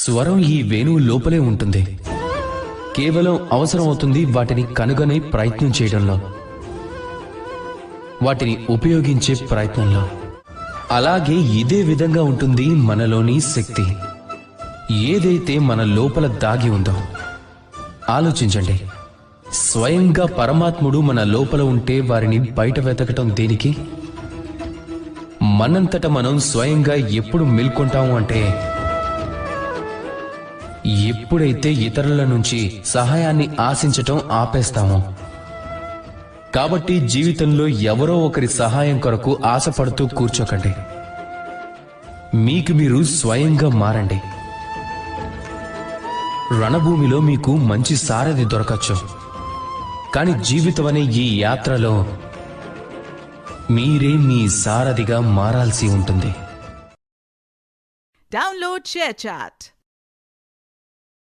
స్వరం ఈ వేణువు లోపలే ఉంటుంది. కేవలం అవసరం అవుతుంది వాటిని కనుగొనే ప్రయత్నం చేయడంలో, వాటిని ఉపయోగించే ప్రయత్నంలో. అలాగే ఇదే విధంగా ఉంటుంది మనలోని శక్తి. ఏదైతే మన లోపల దాగి ఉందో ఆలోచించండి. స్వయంగా పరమాత్ముడు మన లోపల ఉంటే వారిని బయట వెతకటం దేనికి? మనంతట మనం స్వయంగా ఎప్పుడు మేల్కొంటాము అంటే ఎప్పుడైతే ఇతరుల నుంచి సహాయాన్ని ఆశించటం ఆపేస్తామో. కాబట్టి జీవితంలో ఎవరో ఒకరి సహాయం కొరకు ఆశపడుతూ కూర్చోకండి. మీకు మీరు స్వయంగా మారండి. రణభూమిలో మీకు మంచి సారథి దొరకచ్చు, కానీ జీవితం అనే ఈ యాత్రలో మీరే మీ సారథిగా మారాల్సి ఉంటుంది. Download share chat.